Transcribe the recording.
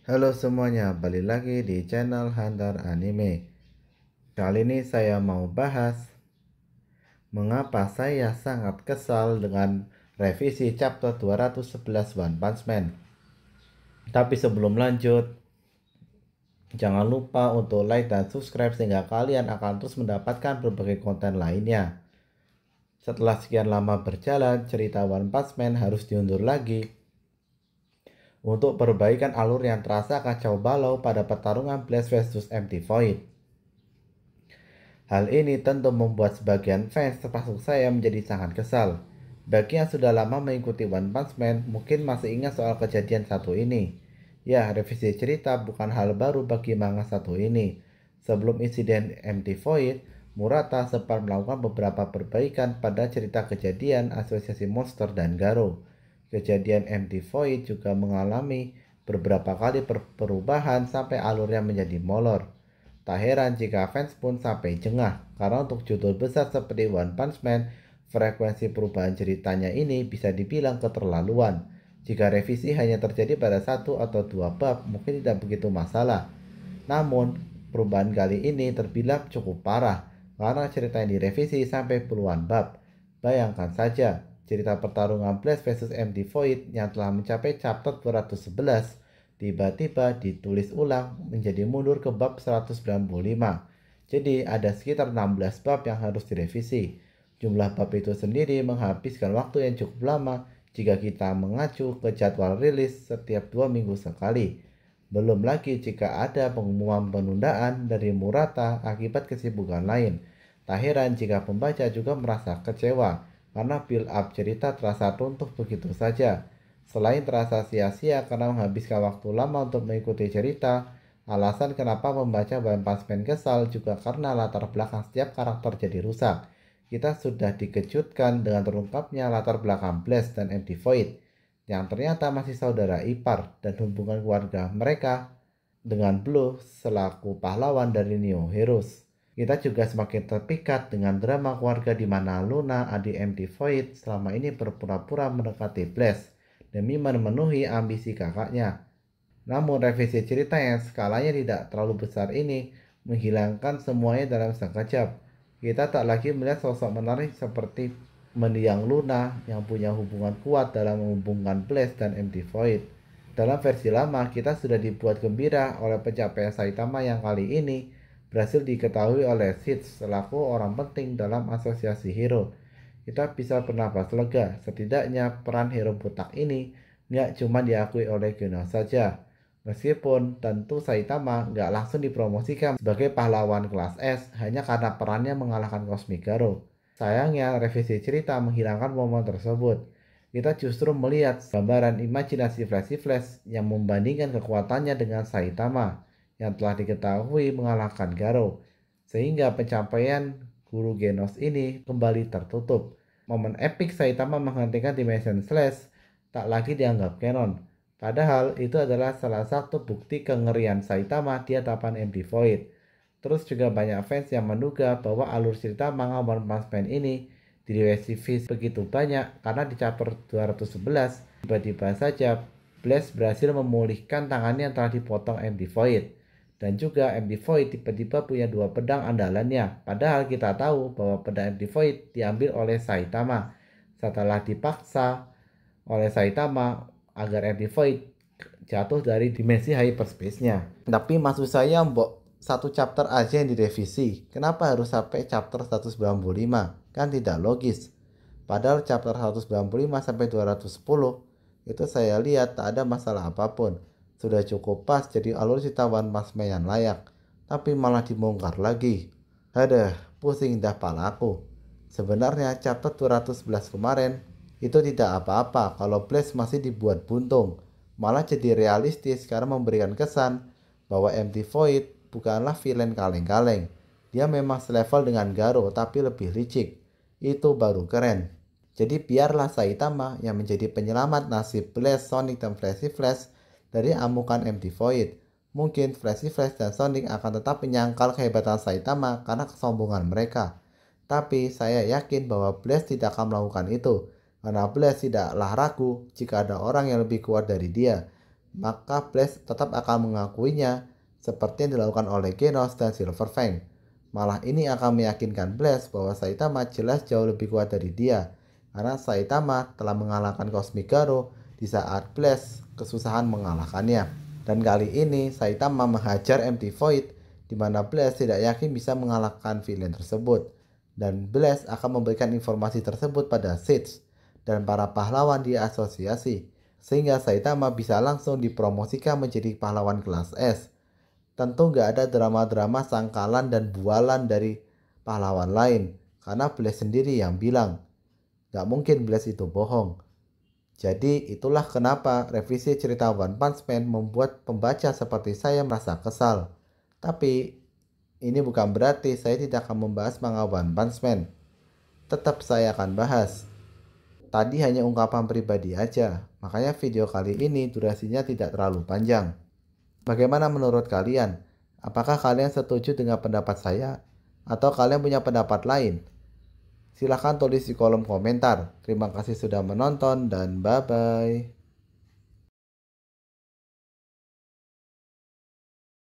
Halo semuanya, balik lagi di channel Hunter Anime. Kali ini saya mau bahas mengapa saya sangat kesal dengan revisi chapter 211 One Punch Man. Tapi sebelum lanjut, jangan lupa untuk like dan subscribe sehingga kalian akan terus mendapatkan berbagai konten lainnya. Setelah sekian lama berjalan, cerita One Punch Man harus diundur lagi untuk perbaikan alur yang terasa kacau balau pada pertarungan Blast vs Empty Void. Hal ini tentu membuat sebagian fans termasuk saya menjadi sangat kesal. Bagi yang sudah lama mengikuti One Punch Man, mungkin masih ingat soal kejadian satu ini. Ya, revisi cerita bukan hal baru bagi manga satu ini. Sebelum insiden Empty Void, Murata sempat melakukan beberapa perbaikan pada cerita kejadian Asosiasi Monster dan Garo. Kejadian Empty Void juga mengalami beberapa kali perubahan sampai alurnya menjadi molor. Tak heran jika fans pun sampai jengah, karena untuk judul besar seperti One Punch Man, frekuensi perubahan ceritanya ini bisa dibilang keterlaluan. Jika revisi hanya terjadi pada satu atau dua bab, mungkin tidak begitu masalah. Namun, perubahan kali ini terbilang cukup parah, karena cerita yang direvisi sampai puluhan bab. Bayangkan saja, cerita pertarungan Blast vs Empty Void yang telah mencapai chapter 211 tiba-tiba ditulis ulang menjadi mundur ke bab 195. Jadi ada sekitar 16 bab yang harus direvisi. Jumlah bab itu sendiri menghabiskan waktu yang cukup lama jika kita mengacu ke jadwal rilis setiap 2 minggu sekali. Belum lagi jika ada pengumuman penundaan dari Murata akibat kesibukan lain. Tak heran jika pembaca juga merasa kecewa karena build up cerita terasa runtuh begitu saja. Selain terasa sia-sia karena menghabiskan waktu lama untuk mengikuti cerita, alasan kenapa membaca One Punch Man kesal juga karena latar belakang setiap karakter jadi rusak. Kita sudah dikejutkan dengan terungkapnya latar belakang Blast dan Empty Void, yang ternyata masih saudara ipar dan hubungan keluarga mereka dengan Blue selaku pahlawan dari Neo Heroes. Kita juga semakin terpikat dengan drama keluarga di mana Luna, adik Empty Void, selama ini berpura-pura mendekati Blast demi memenuhi ambisi kakaknya. Namun revisi cerita yang skalanya tidak terlalu besar ini menghilangkan semuanya dalam sekejap. Kita tak lagi melihat sosok menarik seperti mendiang Luna yang punya hubungan kuat dalam menghubungkan Blast dan Empty Void. Dalam versi lama, kita sudah dibuat gembira oleh pencapaian Saitama yang kali ini berhasil diketahui oleh Sid selaku orang penting dalam asosiasi hero. Kita bisa bernapas lega, setidaknya peran hero botak ini nggak cuma diakui oleh Geno saja. Meskipun tentu Saitama nggak langsung dipromosikan sebagai pahlawan kelas S hanya karena perannya mengalahkan Cosmic Garo. Sayangnya revisi cerita menghilangkan momen tersebut. Kita justru melihat gambaran imajinasi Flash yang membandingkan kekuatannya dengan Saitama yang telah diketahui mengalahkan Garo. Sehingga pencapaian Guru Genos ini kembali tertutup. Momen epic Saitama menghentikan Dimension Slash tak lagi dianggap canon. Padahal itu adalah salah satu bukti kengerian Saitama di hadapan Empty Void. Terus juga banyak fans yang menduga bahwa alur cerita manga One Punch Man ini direvisi begitu banyak karena di chapter 211 tiba-tiba saja Blast berhasil memulihkan tangannya yang telah dipotong Empty Void. Dan juga Empty Void tiba-tiba punya dua pedang andalannya. Padahal kita tahu bahwa pedang Empty Void diambil oleh Saitama setelah dipaksa oleh Saitama agar Empty Void jatuh dari dimensi hyperspace-nya. Tapi maksud saya mbok satu chapter aja yang direvisi. Kenapa harus sampai chapter 195? Kan tidak logis. Padahal chapter 195 sampai 210 itu saya lihat tak ada masalah apapun. Sudah cukup pas jadi alur cerita One Punch Man yang layak. Tapi malah dibongkar lagi. Aduh, pusing dah palaku. Sebenarnya chapter 211 kemarin itu tidak apa-apa kalau Blaze masih dibuat buntung. Malah jadi realistis karena memberikan kesan bahwa Empty Void bukanlah villain kaleng-kaleng. Dia memang selevel dengan Garo tapi lebih licik. Itu baru keren. Jadi biarlah Saitama yang menjadi penyelamat nasib Blaze, Sonic, dan Flash dari amukan Empty Void. Mungkin Flash dan Sonic akan tetap menyangkal kehebatan Saitama karena kesombongan mereka. Tapi saya yakin bahwa Blaze tidak akan melakukan itu. Karena Blaze tidaklah ragu jika ada orang yang lebih kuat dari dia. maka Blaze tetap akan mengakuinya seperti yang dilakukan oleh Genos dan Silver Fang. Malah ini akan meyakinkan Blaze bahwa Saitama jelas jauh lebih kuat dari dia, karena Saitama telah mengalahkan Cosmic Garo di saat Blaze kesusahan mengalahkannya. Dan kali ini Saitama menghajar Empty Void di mana Blaze tidak yakin bisa mengalahkan villain tersebut. Dan Blaze akan memberikan informasi tersebut pada Sage dan para pahlawan di asosiasi, sehingga Saitama bisa langsung dipromosikan menjadi pahlawan kelas S. Tentu gak ada drama-drama sangkalan dan bualan dari pahlawan lain, karena Blaze sendiri yang bilang. Gak mungkin Blaze itu bohong. Jadi itulah kenapa revisi cerita One Punch Man membuat pembaca seperti saya merasa kesal. Tapi ini bukan berarti saya tidak akan membahas manga One Punch Man. Tetap saya akan bahas. Tadi hanya ungkapan pribadi aja, makanya video kali ini durasinya tidak terlalu panjang. Bagaimana menurut kalian? Apakah kalian setuju dengan pendapat saya? Atau kalian punya pendapat lain? Silahkan tulis di kolom komentar. Terima kasih sudah menonton dan bye-bye.